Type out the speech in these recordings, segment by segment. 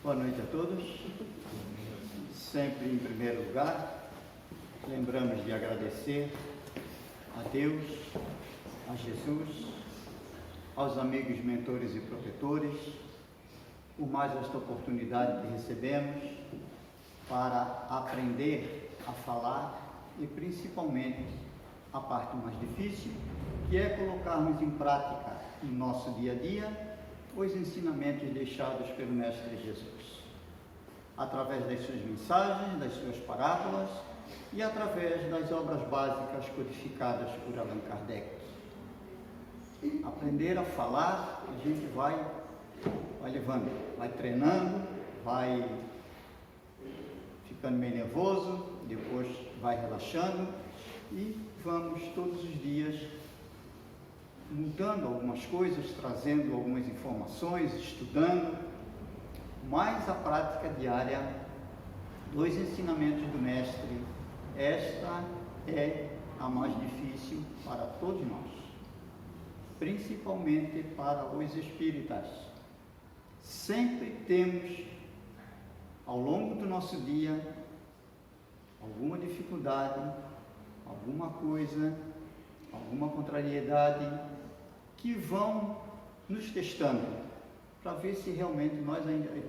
Boa noite a todos. Sempre em primeiro lugar, lembramos de agradecer a Deus, a Jesus, aos amigos, mentores e protetores, por mais esta oportunidade que recebemos para aprender a falar e principalmente a parte mais difícil, que é colocarmos em prática em nosso dia a dia os ensinamentos deixados pelo Mestre Jesus, através das suas mensagens, das suas parábolas e através das obras básicas codificadas por Allan Kardec. Aprender a falar, a gente vai levando, vai treinando, vai ficando meio nervoso, depois vai relaxando e vamos todos os dias mudando algumas coisas, trazendo algumas informações, estudando, mas a prática diária dos ensinamentos do Mestre, esta é a mais difícil para todos nós, principalmente para os espíritas. Sempre temos, ao longo do nosso dia, alguma dificuldade, alguma coisa, alguma contrariedade, que vão nos testando, para ver se realmente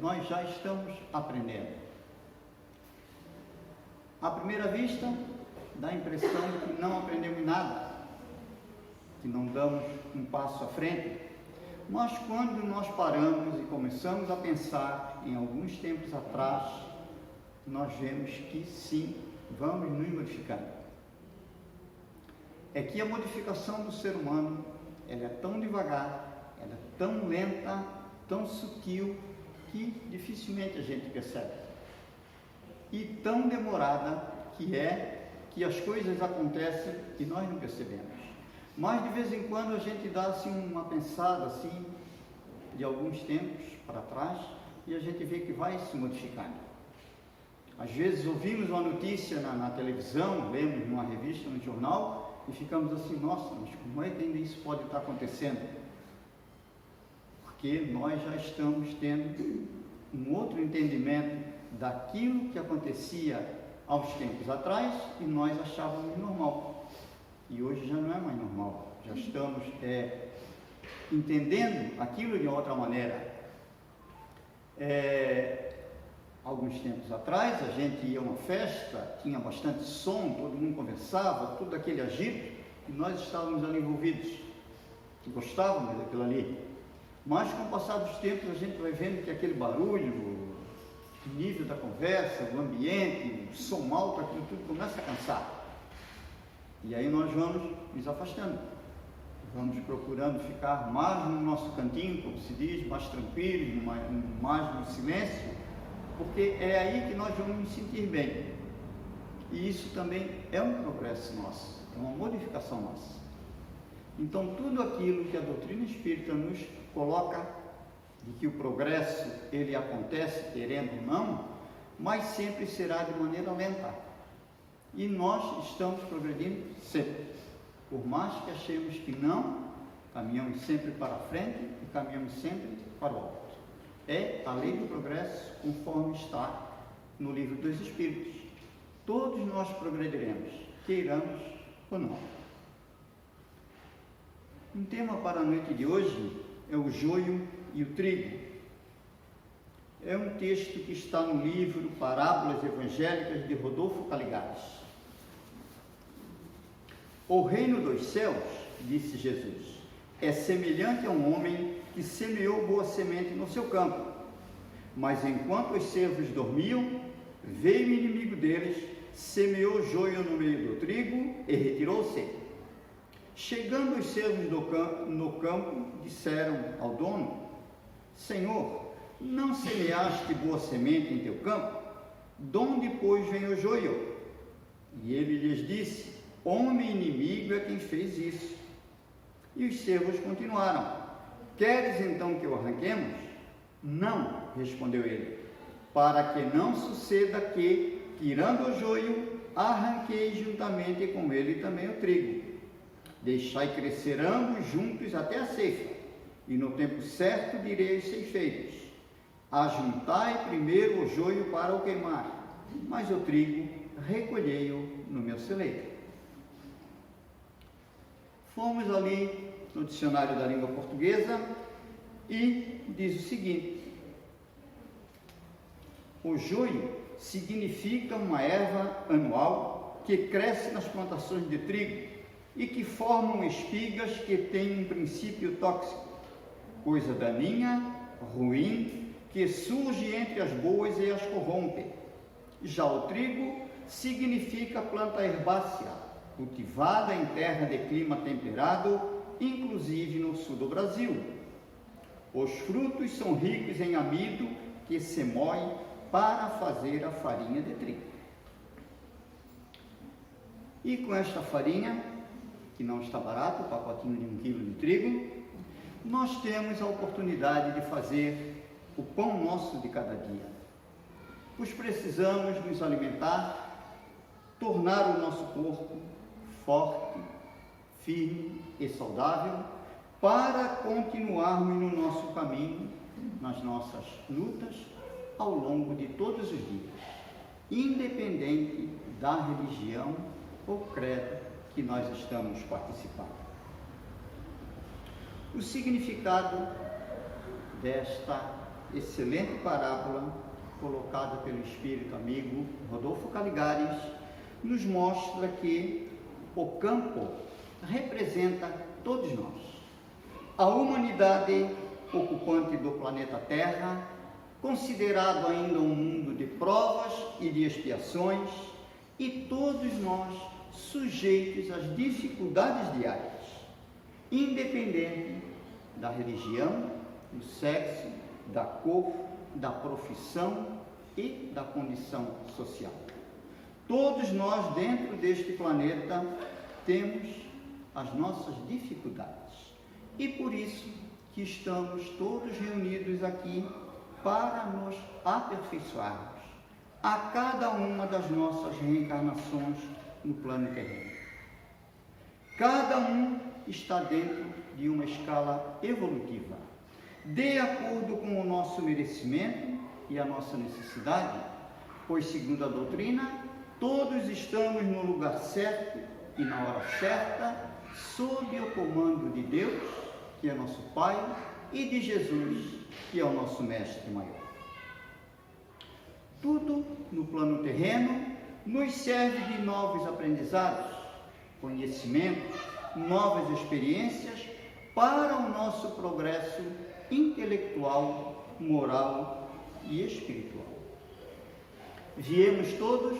nós já estamos aprendendo. À primeira vista, dá a impressão que não aprendemos nada, que não damos um passo à frente, mas quando nós paramos e começamos a pensar em alguns tempos atrás, nós vemos que sim, vamos nos modificando. É que a modificação do ser humano, ela é tão devagar, ela é tão lenta, tão sutil, que dificilmente a gente percebe. E tão demorada que as coisas acontecem e nós não percebemos. Mas de vez em quando a gente dá assim uma pensada assim, de alguns tempos para trás, e a gente vê que vai se modificando. Às vezes ouvimos uma notícia na televisão, lemos numa revista, no jornal, e ficamos assim, nossa, mas como é que ainda isso pode estar acontecendo? Porque nós já estamos tendo um outro entendimento daquilo que acontecia aos tempos atrás e nós achávamos normal. E hoje já não é mais normal, já estamos entendendo aquilo de outra maneira. Alguns tempos atrás, a gente ia a uma festa, tinha bastante som, todo mundo conversava, tudo aquele agito, e nós estávamos ali envolvidos, gostávamos daquilo ali. Mas com o passar dos tempos, a gente vai vendo que aquele barulho, o nível da conversa, o ambiente, o som alto, aquilo tudo começa a cansar. E aí nós vamos nos afastando, vamos procurando ficar mais no nosso cantinho, como se diz, mais tranquilos, mais no silêncio, porque é aí que nós vamos nos sentir bem. E isso também é um progresso nosso, é uma modificação nossa. Então, tudo aquilo que a doutrina espírita nos coloca, de que o progresso, ele acontece, querendo ou não, mas sempre será de maneira lenta. E nós estamos progredindo sempre. Por mais que achemos que não, caminhamos sempre para frente e caminhamos sempre para o alto. É a lei do progresso, conforme está no livro dos Espíritos. Todos nós progrediremos, queiramos ou não. Um tema para a noite de hoje é o joio e o trigo. É um texto que está no livro Parábolas Evangélicas de Rodolfo Caligares. O reino dos céus, disse Jesus, é semelhante a um homem que semeou boa semente no seu campo. Mas enquanto os servos dormiam, veio o inimigo deles, semeou joio no meio do trigo e retirou-se. Chegando os servos no campo, disseram ao dono: Senhor, não semeaste boa semente em teu campo? Donde, pois, vem o joio? E ele lhes disse: Homem inimigo é quem fez isso. E os servos continuaram: Queres então que o arranquemos? Não, respondeu ele, para que não suceda que, tirando o joio, arranqueis juntamente com ele também o trigo. Deixai crescer ambos juntos até a ceifa, e no tempo certo direi aos ceifeiros: Ajuntai primeiro o joio para o queimar, mas o trigo recolhei-o no meu celeiro. Fomos ali no dicionário da língua portuguesa e diz o seguinte: o joio significa uma erva anual que cresce nas plantações de trigo e que formam espigas que têm um princípio tóxico, coisa daninha, ruim, que surge entre as boas e as corrompe. Já o trigo significa planta herbácea, cultivada em terra de clima temperado, inclusive no sul do Brasil. Os frutos são ricos em amido que se moe para fazer a farinha de trigo. E com esta farinha, que não está barato, o pacotinho de 1 quilo de trigo, nós temos a oportunidade de fazer o pão nosso de cada dia. Pois precisamos nos alimentar, tornar o nosso corpo forte, firme e saudável, para continuarmos no nosso caminho, nas nossas lutas, ao longo de todos os dias, independente da religião ou credo que nós estamos participando. O significado desta excelente parábola, colocada pelo espírito amigo Rodolfo Caligares, nos mostra que o campo representa todos nós, a humanidade ocupante do planeta Terra, considerado ainda um mundo de provas e de expiações, e todos nós sujeitos às dificuldades diárias, independente da religião, do sexo, da cor, da profissão e da condição social. Todos nós dentro deste planeta temos as nossas dificuldades e por isso que estamos todos reunidos aqui para nos aperfeiçoarmos a cada uma das nossas reencarnações no plano terreno. Cada um está dentro de uma escala evolutiva, de acordo com o nosso merecimento e a nossa necessidade, pois, segundo a doutrina, todos estamos no lugar certo e na hora certa, sob o comando de Deus, que é nosso Pai, e de Jesus, que é o nosso Mestre Maior. Tudo no plano terreno nos serve de novos aprendizados, conhecimentos, novas experiências para o nosso progresso intelectual, moral e espiritual. Viemos todos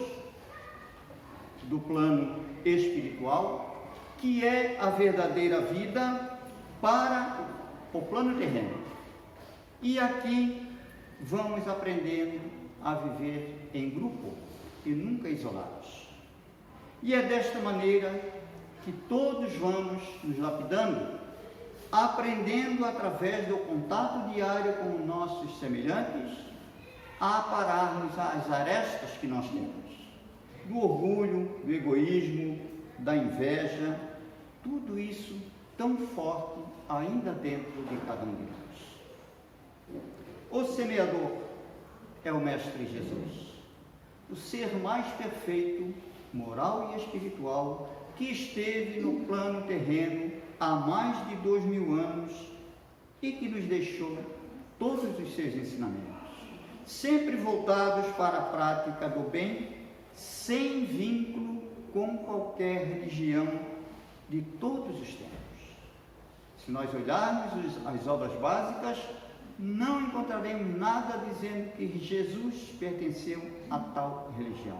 do plano espiritual, que é a verdadeira vida, para o plano terreno. E aqui vamos aprendendo a viver em grupo e nunca isolados. E é desta maneira que todos vamos nos lapidando, aprendendo através do contato diário com nossos semelhantes a apararmos as arestas que nós temos, do orgulho, do egoísmo, da inveja, tudo isso tão forte ainda dentro de cada um de nós. O semeador é o Mestre Jesus, o ser mais perfeito, moral e espiritual, que esteve no plano terreno há mais de 2000 anos e que nos deixou todos os seus ensinamentos, sempre voltados para a prática do bem, sem vínculo com qualquer religião de todos os tempos. Se nós olharmos as obras básicas, não encontraremos nada dizendo que Jesus pertenceu a tal religião,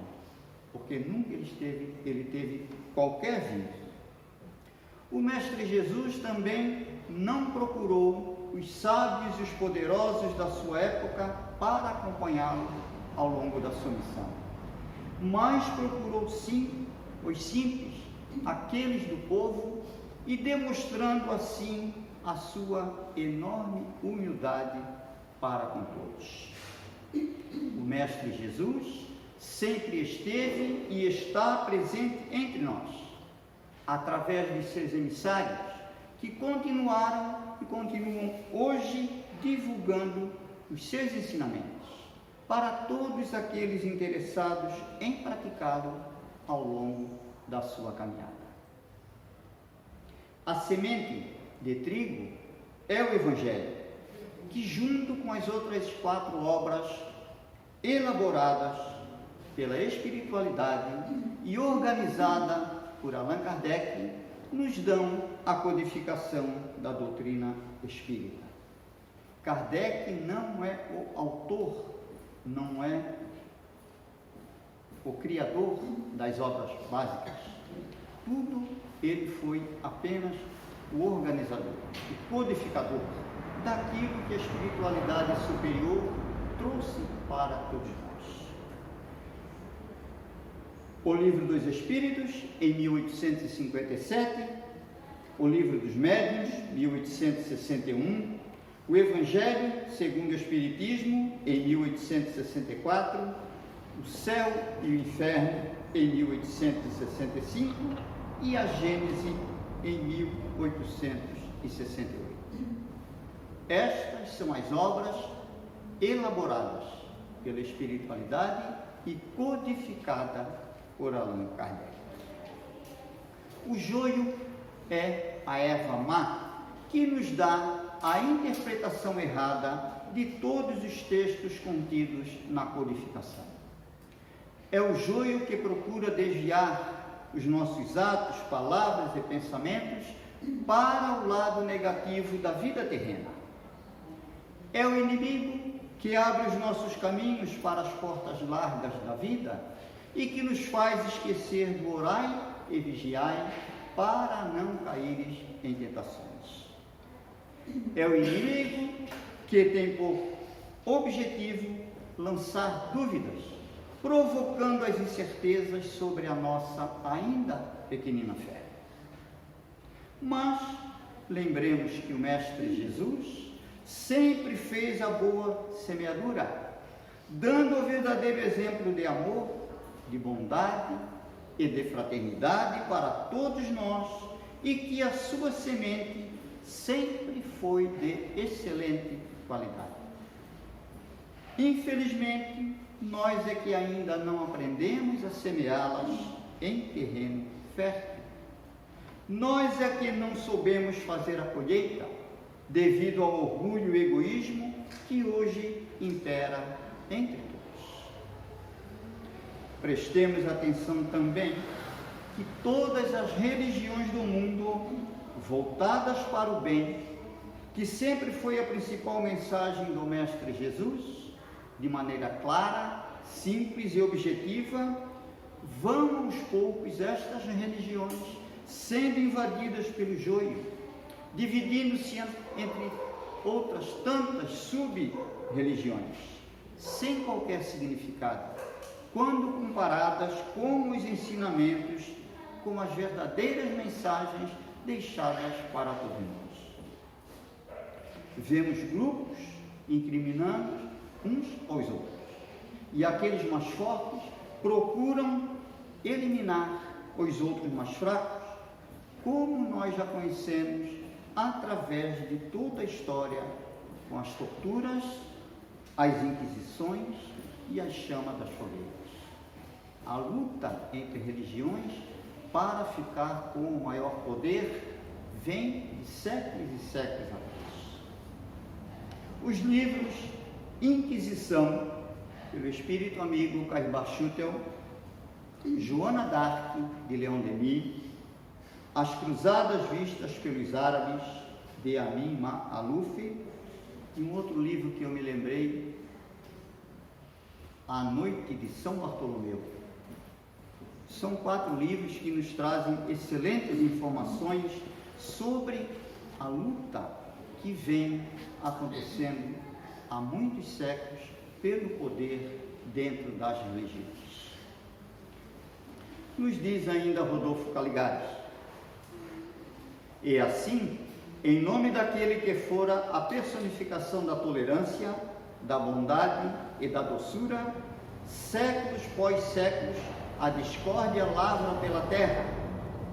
porque nunca ele teve qualquer vínculo. O Mestre Jesus também não procurou os sábios e os poderosos da sua época para acompanhá-lo ao longo da sua missão, mas procurou sim os simples, aqueles do povo, e demonstrando assim a sua enorme humildade para com todos. O Mestre Jesus sempre esteve e está presente entre nós, através de seus emissários, que continuaram e continuam hoje divulgando os seus ensinamentos para todos aqueles interessados em praticá-lo ao longo da sua caminhada. A semente de trigo é o Evangelho, que junto com as outras 4 obras elaboradas pela espiritualidade e organizada por Allan Kardec, nos dão a codificação da doutrina espírita. Kardec não é o autor, não é o criador das obras básicas. Tudo ele foi apenas o organizador, o codificador daquilo que a espiritualidade superior trouxe para todos nós. O Livro dos Espíritos, em 1857, o Livro dos Médiuns, 1861, o Evangelho segundo o Espiritismo, em 1864, o Céu e o Inferno, em 1865, e a Gênese, em 1868. Estas são as obras elaboradas pela espiritualidade e codificada por Allan Kardec. O joio é a erva má que nos dá a interpretação errada de todos os textos contidos na codificação. É o joio que procura desviar os nossos atos, palavras e pensamentos para o lado negativo da vida terrena. É o inimigo que abre os nossos caminhos para as portas largas da vida e que nos faz esquecer do orai e vigiai para não caíres em tentações. É o inimigo que tem por objetivo lançar dúvidas, provocando as incertezas sobre a nossa ainda pequenina fé. Mas lembremos que o Mestre Jesus sempre fez a boa semeadura, dando o verdadeiro exemplo de amor, de bondade e de fraternidade para todos nós, e que a sua semente sempre foi de excelente qualidade. Infelizmente, nós é que ainda não aprendemos a semeá-las em terreno fértil. Nós é que não soubemos fazer a colheita devido ao orgulho e egoísmo que hoje impera entre todos. Prestemos atenção também que todas as religiões do mundo voltadas para o bem, que sempre foi a principal mensagem do Mestre Jesus, de maneira clara, simples e objetiva, vão aos poucos estas religiões sendo invadidas pelo joio, dividindo-se entre outras tantas sub-religiões, sem qualquer significado, quando comparadas com os ensinamentos, com as verdadeiras mensagens deixadas para todos nós. Vemos grupos incriminando uns aos outros, e aqueles mais fortes procuram eliminar os outros mais fracos, como nós já conhecemos através de toda a história, com as torturas, as inquisições e as chamas das fogueiras. A luta entre religiões para ficar com o maior poder vem de séculos e séculos atrás. Os livros Inquisição, pelo espírito amigo Caspar Schutel, Joana d'Arc, de Leon Denis, As Cruzadas Vistas pelos Árabes, de Amin Maalouf, e um outro livro que eu me lembrei, A Noite de São Bartolomeu. São 4 livros que nos trazem excelentes informações sobre a luta que vem acontecendo há muitos séculos pelo poder dentro das religiões. Nos diz ainda Rodolfo Caligares: e assim, em nome daquele que fora a personificação da tolerância, da bondade e da doçura, séculos pós séculos a discórdia lavra pela terra.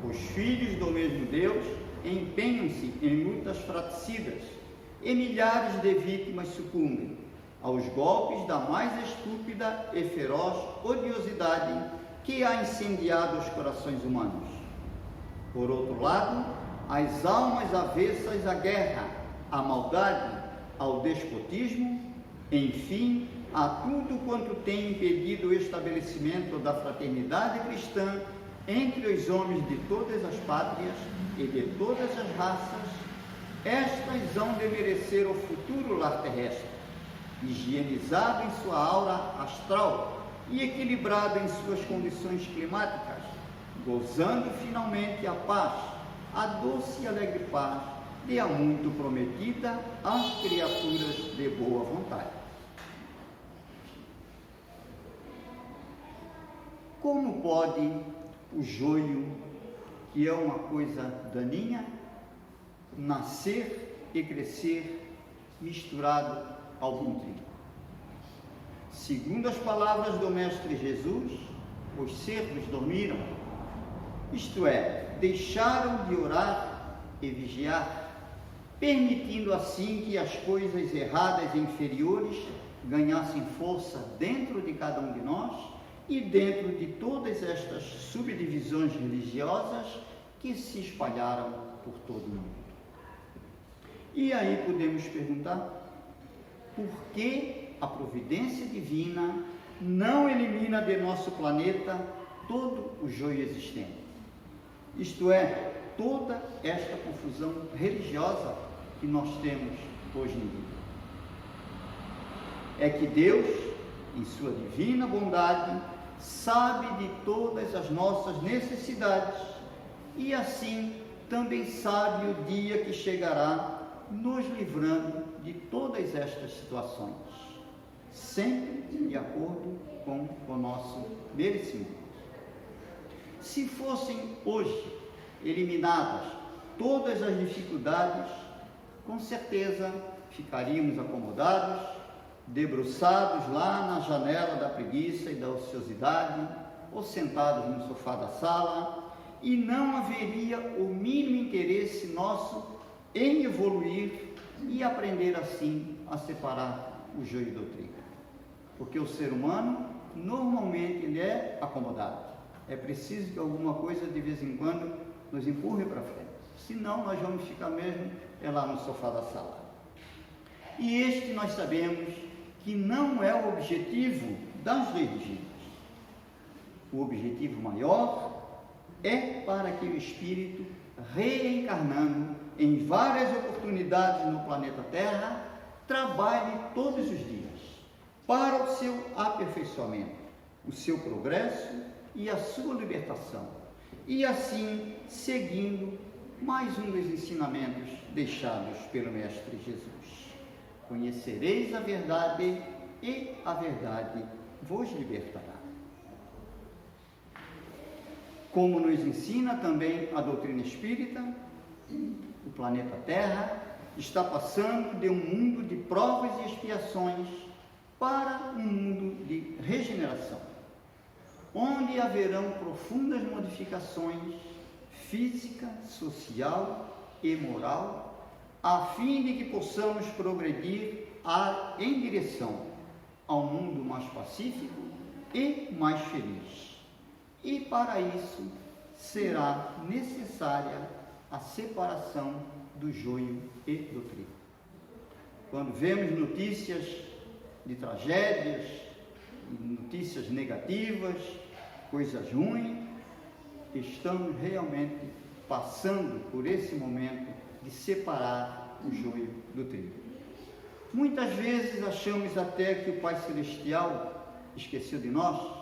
Os filhos do mesmo Deus empenham-se em lutas fratricidas e milhares de vítimas sucumbem, aos golpes da mais estúpida e feroz odiosidade que há incendiado os corações humanos. Por outro lado, as almas avessas à guerra, à maldade, ao despotismo, enfim, a tudo quanto tem impedido o estabelecimento da fraternidade cristã entre os homens de todas as pátrias e de todas as raças, estas hão de merecer o futuro lar terrestre, higienizado em sua aura astral e equilibrado em suas condições climáticas, gozando finalmente a paz, a doce e alegre paz de há muito prometida às criaturas de boa vontade. Como pode o joio, que é uma coisa daninha, nascer e crescer misturado ao bom trigo? Segundo as palavras do Mestre Jesus, os servos dormiram, isto é, deixaram de orar e vigiar, permitindo assim que as coisas erradas e inferiores ganhassem força dentro de cada um de nós e dentro de todas estas subdivisões religiosas que se espalharam por todo o mundo. E aí podemos perguntar, por que a providência divina não elimina de nosso planeta todo o joio existente? Isto é, toda esta confusão religiosa que nós temos hoje em dia. É que Deus, em sua divina bondade, sabe de todas as nossas necessidades e assim também sabe o dia que chegará nos livrando de todas estas situações, sempre de acordo com o nosso merecimento. Se fossem hoje eliminadas todas as dificuldades, com certeza ficaríamos acomodados, debruçados lá na janela da preguiça e da ociosidade, ou sentados no sofá da sala, e não haveria o mínimo interesse nosso em evoluir e aprender assim a separar o joio do trigo. Porque o ser humano, normalmente, ele é acomodado. É preciso que alguma coisa, de vez em quando, nos empurre para frente. Senão, nós vamos ficar mesmo lá no sofá da sala. E este nós sabemos que não é o objetivo das religiões. O objetivo maior é para que o espírito, reencarnando em várias oportunidades no planeta Terra, trabalhe todos os dias para o seu aperfeiçoamento, o seu progresso e a sua libertação, e assim seguindo mais um dos ensinamentos deixados pelo Mestre Jesus. Conhecereis a verdade e a verdade vos libertará. Como nos ensina também a doutrina espírita, o planeta Terra está passando de um mundo de provas e expiações para um mundo de regeneração, onde haverão profundas modificações física, social e moral, a fim de que possamos progredir em direção ao mundo mais pacífico e mais feliz. E para isso será necessária a separação do joio e do trigo. Quando vemos notícias de tragédias, notícias negativas, coisas ruins, estamos realmente passando por esse momento de separar o joio do trigo. Muitas vezes achamos até que o Pai Celestial esqueceu de nós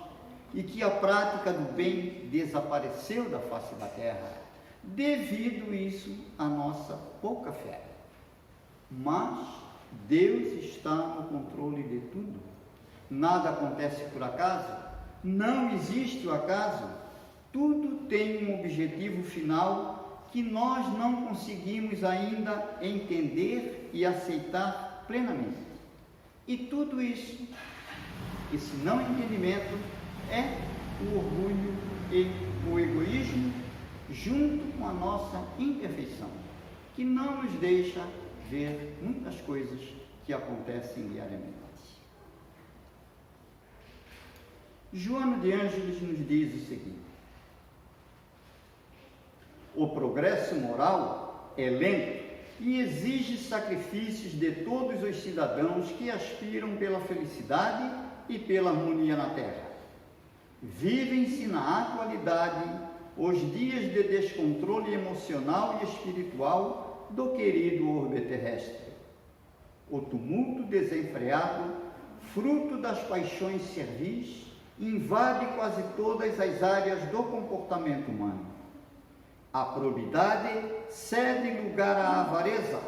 e que a prática do bem desapareceu da face da terra, devido isso à nossa pouca fé. Mas Deus está no controle de tudo. Nada acontece por acaso, não existe o acaso, tudo tem um objetivo final que nós não conseguimos ainda entender e aceitar plenamente. E tudo isso, esse não entendimento, é o orgulho e o egoísmo, junto com a nossa imperfeição, que não nos deixa ver muitas coisas que acontecem diariamente. Joana de Ângeles nos diz o seguinte: o progresso moral é lento e exige sacrifícios de todos os cidadãos que aspiram pela felicidade e pela harmonia na Terra. Vivem-se na atualidade os dias de descontrole emocional e espiritual do querido orbe terrestre. O tumulto desenfreado, fruto das paixões servis, invade quase todas as áreas do comportamento humano. A probidade cede lugar à avareza.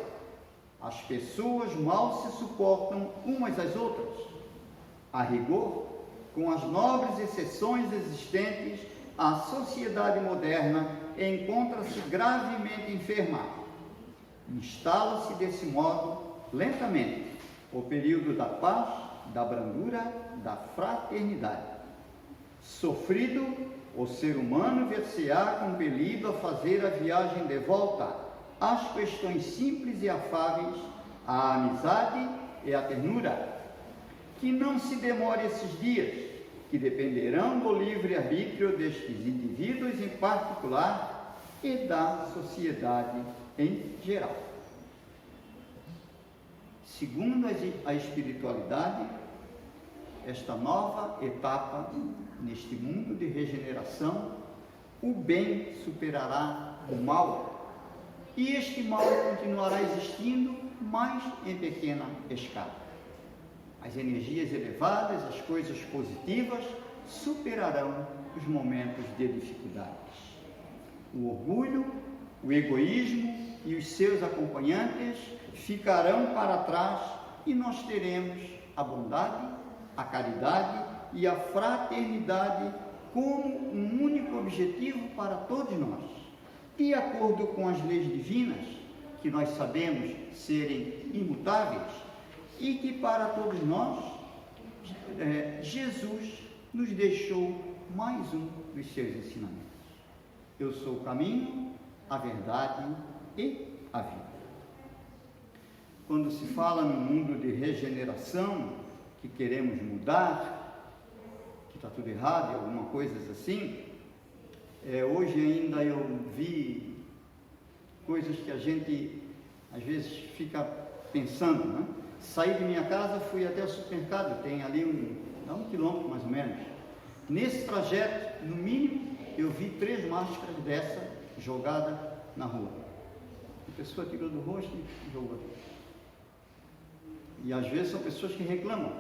As pessoas mal se suportam umas às outras. A rigor, com as nobres exceções existentes, a sociedade moderna encontra-se gravemente enferma. Instala-se desse modo, lentamente, o período da paz, da brandura, da fraternidade. Sofrido, o ser humano ver-se-á compelido a fazer a viagem de volta às questões simples e afáveis, à amizade e à ternura. Que não se demore esses dias, que dependerão do livre-arbítrio destes indivíduos em particular e da sociedade em geral. Segundo a espiritualidade, esta nova etapa neste mundo de regeneração, o bem superará o mal e este mal continuará existindo, mas em pequena escala. As energias elevadas, as coisas positivas, superarão os momentos de dificuldades. O orgulho, o egoísmo e os seus acompanhantes ficarão para trás e nós teremos a bondade, a caridade e a fraternidade como um único objetivo para todos nós, de acordo com as leis divinas, que nós sabemos serem imutáveis, e que para todos nós, Jesus nos deixou mais um dos seus ensinamentos. Eu sou o caminho, a verdade e a vida. Quando se fala no mundo de regeneração, que queremos mudar, que está tudo errado, alguma coisa assim, hoje ainda eu vi coisas que a gente às vezes fica pensando, né? Saí de minha casa, fui até o supermercado, tem ali um quilômetro mais ou menos. Nesse trajeto, no mínimo, eu vi 3 máscaras dessa jogadas na rua. A pessoa tirou do rosto e jogou. E às vezes são pessoas que reclamam.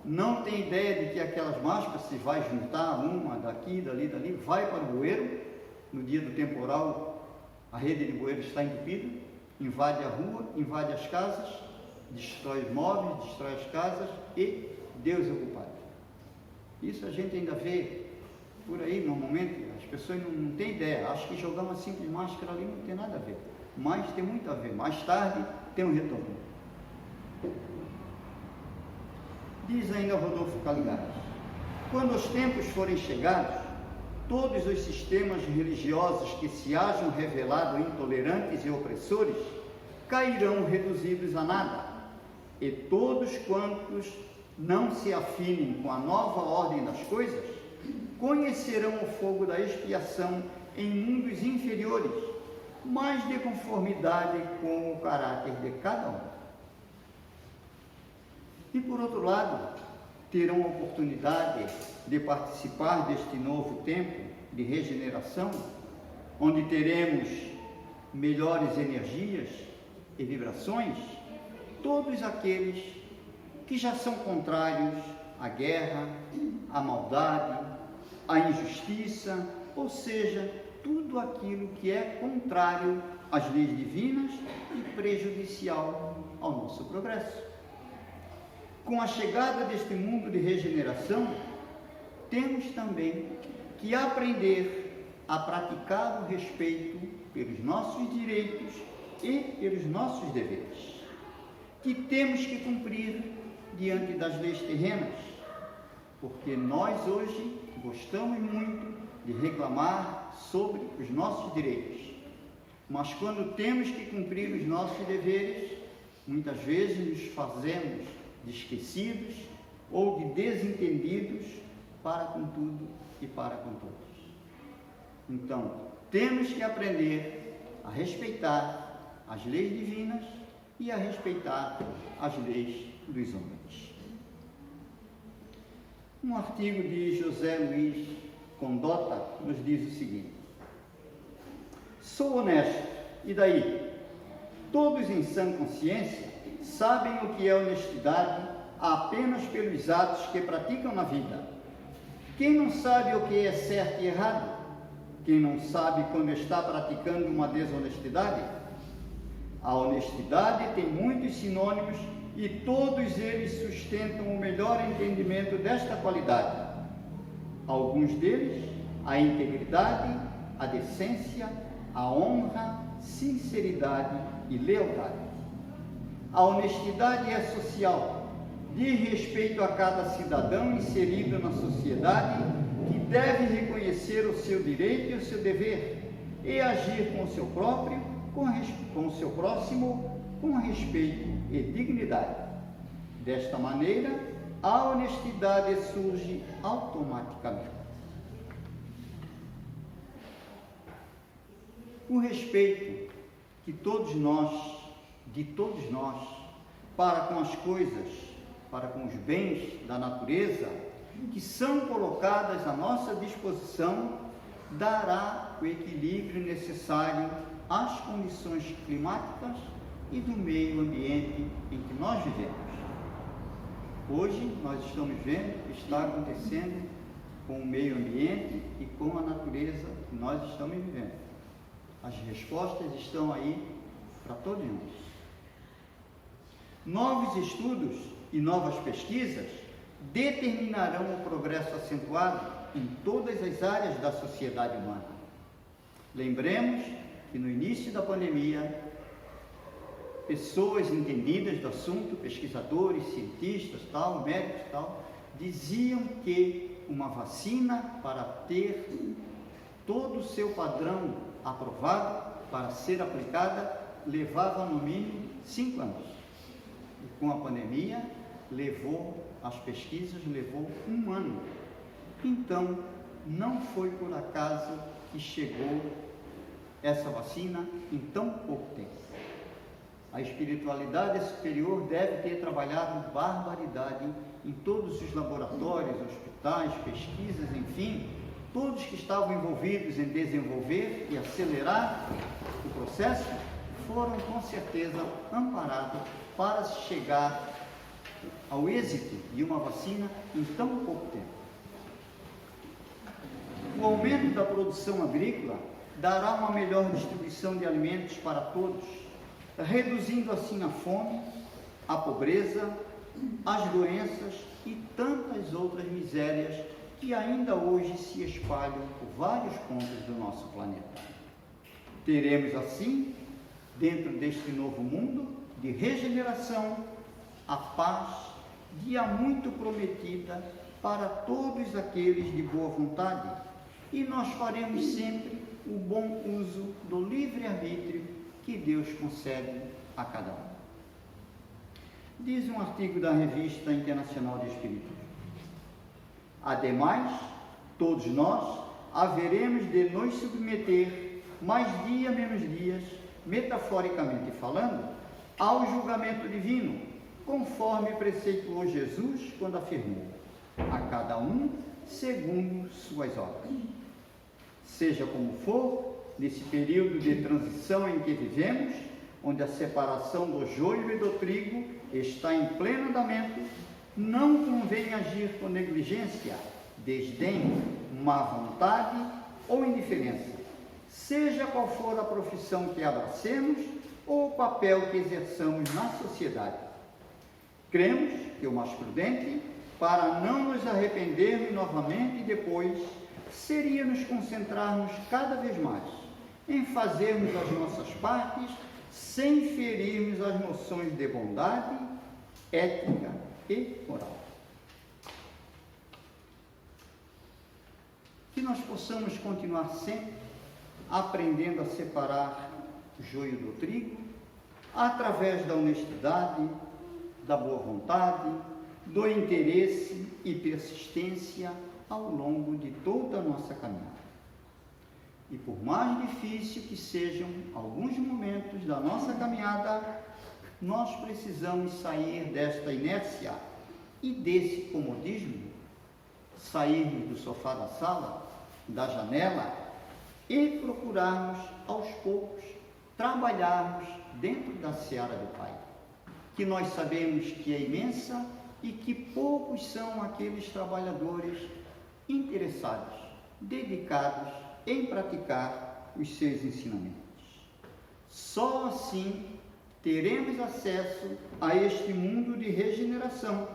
Não tem ideia de que aquelas máscaras, se vai juntar uma daqui, dali, vai para o bueiro. No dia do temporal, a rede de bueiro está entupida, invade a rua, invade as casas, destrói os móveis, destrói as casas e Deus é o culpado. Isso a gente ainda vê por aí, normalmente, as pessoas não têm ideia, acham que jogar uma simples máscara ali não tem nada a ver, mas tem muito a ver, mais tarde tem um retorno. Diz ainda Rodolfo Caligares: quando os tempos forem chegados, todos os sistemas religiosos que se hajam revelado intolerantes e opressores cairão reduzidos a nada, e todos quantos não se afinem com a nova ordem das coisas, conhecerão o fogo da expiação em mundos inferiores, mas de conformidade com o caráter de cada um. E por outro lado, terão a oportunidade de participar deste novo tempo de regeneração, onde teremos melhores energias e vibrações, todos aqueles que já são contrários à guerra, à maldade, à injustiça, ou seja, tudo aquilo que é contrário às leis divinas e prejudicial ao nosso progresso. Com a chegada deste mundo de regeneração, temos também que aprender a praticar o respeito pelos nossos direitos e pelos nossos deveres, que temos que cumprir diante das leis terrenas, porque nós hoje gostamos muito de reclamar sobre os nossos direitos, mas quando temos que cumprir os nossos deveres, muitas vezes nos fazemos de esquecidos ou de desentendidos para com tudo e para com todos. Então, temos que aprender a respeitar as leis divinas e a respeitar as leis dos homens. Um artigo de José Luiz Condota nos diz o seguinte: sou honesto, e daí? Todos em sã consciência sabem o que é honestidade apenas pelos atos que praticam na vida. Quem não sabe o que é certo e errado? Quem não sabe quando está praticando uma desonestidade? A honestidade tem muitos sinônimos e todos eles sustentam o melhor entendimento desta qualidade. Alguns deles, a integridade, a decência, a honra, sinceridade e lealdade. A honestidade é social, diz respeito a cada cidadão inserido na sociedade, que deve reconhecer o seu direito e o seu dever e agir com o seu próprio, com o seu próximo, com respeito e dignidade. Desta maneira, a honestidade surge automaticamente. O respeito que de todos nós, para com as coisas, para com os bens da natureza, que são colocadas à nossa disposição, dará o equilíbrio necessário às condições climáticas e do meio ambiente em que nós vivemos. Hoje nós estamos vendo o que está acontecendo com o meio ambiente e com a natureza que nós estamos vivendo. As respostas estão aí para todos nós. Novos estudos e novas pesquisas determinarão o progresso acentuado em todas as áreas da sociedade humana. Lembremos que no início da pandemia, pessoas entendidas do assunto, pesquisadores, cientistas, médicos, diziam que uma vacina, para ter todo o seu padrão aprovado para ser aplicada, levava no mínimo 5 anos. E com a pandemia, as pesquisas levou 1 ano. Então, não foi por acaso que chegou essa vacina em tão pouco tempo. A espiritualidade superior deve ter trabalhado barbaridade em todos os laboratórios, hospitais, pesquisas, enfim, todos que estavam envolvidos em desenvolver e acelerar o processo foram com certeza amparados para chegar ao êxito de uma vacina em tão pouco tempo. O aumento da produção agrícola dará uma melhor distribuição de alimentos para todos, reduzindo assim a fome, a pobreza, as doenças e tantas outras misérias que ainda hoje se espalham por vários pontos do nosso planeta. Teremos assim, dentro deste novo mundo de regeneração, a paz de há muito prometida para todos aqueles de boa vontade, e nós faremos sempre o bom uso do livre-arbítrio que Deus concede a cada um. Diz um artigo da Revista Internacional de Espiritismo: ademais, todos nós haveremos de nos submeter, mais dia menos dias, metaforicamente falando, ao julgamento divino, conforme preceituou Jesus quando afirmou: a cada um segundo suas obras. Seja como for, nesse período de transição em que vivemos, onde a separação do joio e do trigo está em pleno andamento, não convém agir com negligência, desdém, má vontade ou indiferença, seja qual for a profissão que abracemos ou o papel que exerçamos na sociedade. Cremos que o mais prudente, para não nos arrependermos novamente depois, seria nos concentrarmos cada vez mais em fazermos as nossas partes sem ferirmos as noções de bondade, ética e moral. Que nós possamos continuar sempre aprendendo a separar o joio do trigo, através da honestidade, da boa vontade, do interesse e persistência ao longo de toda a nossa caminhada. E por mais difícil que sejam alguns momentos da nossa caminhada, nós precisamos sair desta inércia e desse comodismo, sairmos do sofá da sala, da janela e procurarmos aos poucos trabalharmos dentro da seara do Pai, que nós sabemos que é imensa e que poucos são aqueles trabalhadores interessados, dedicados em praticar os seus ensinamentos. Só assim teremos acesso a este mundo de regeneração,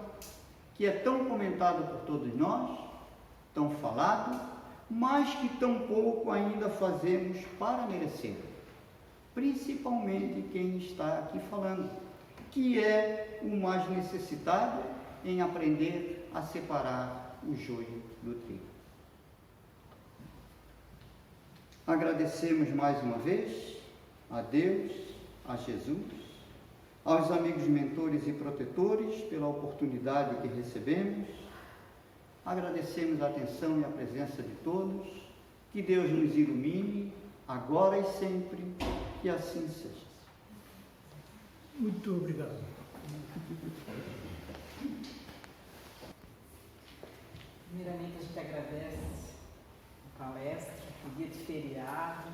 que é tão comentado por todos nós, tão falado, mas que tão pouco ainda fazemos para merecer. Principalmente quem está aqui falando, que é o mais necessitado em aprender a separar o joio do trigo. Agradecemos mais uma vez a Deus, a Jesus, aos amigos mentores e protetores pela oportunidade que recebemos. Agradecemos a atenção e a presença de todos. Que Deus nos ilumine, agora e sempre, que assim seja. Muito obrigado. Primeiramente, a gente agradece a palestra, o dia de feriado,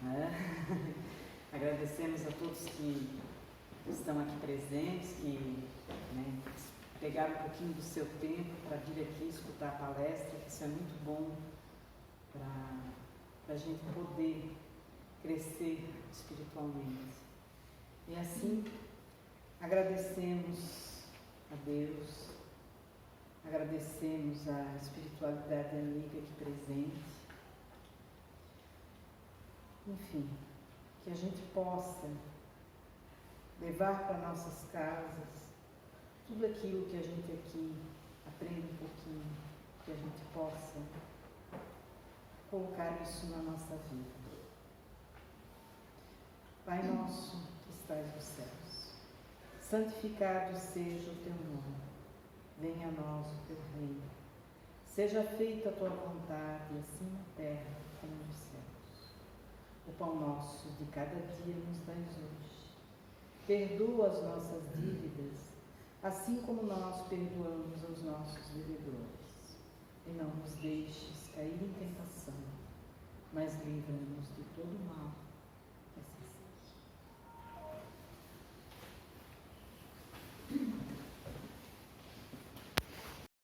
né? Agradecemos a todos que estão aqui presentes, que pegaram um pouquinho do seu tempo para vir aqui escutar a palestra. Isso é muito bom para a gente poder crescer espiritualmente. E assim, agradecemos a Deus, agradecemos a espiritualidade amiga aqui presente. Enfim, que a gente possa levar para nossas casas tudo aquilo que a gente aqui aprende um pouquinho, que a gente possa colocar isso na nossa vida. Pai nosso que estás nos céus, santificado seja o teu nome, venha a nós o teu reino, seja feita a tua vontade, assim na terra como nos céus. O pão nosso de cada dia nos dai hoje. Perdoa as nossas dívidas, assim como nós perdoamos aos nossos devedores. E não nos deixes cair em tentação, mas livra-nos de todo mal.